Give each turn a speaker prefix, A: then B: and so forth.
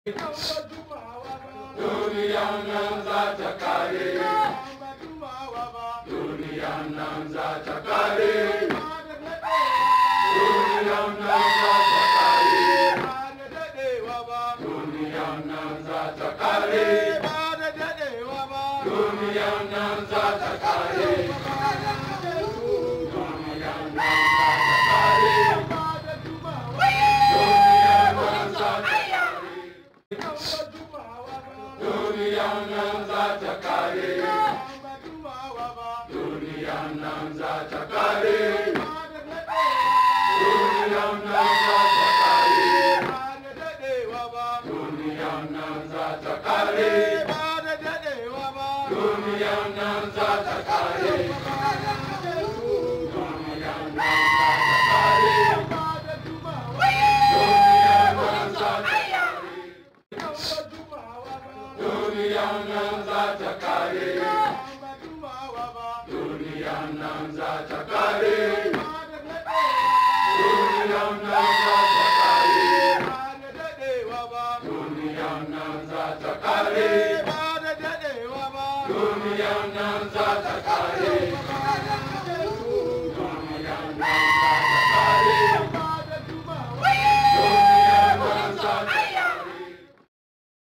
A: Duniya nan za ta kare, duniya nan za ta kare, duniya nan za ta kare, duniya nan za ta kare, duniya nan za ta kare, duniya nan za ta kare, duniya nan za ta kare. Duniya nan za ta kare, duniya nan za ta kare, duniya nan za ta kare, duniya nan za ta kare, duniya nan za ta kare, duniya nan za ta kare, duniya nan za ta Duniya nan za ta kare, duniya nan za ta kare, duniya nan za ta kare, duniya nan za ta kare, duniya nan za ta kare.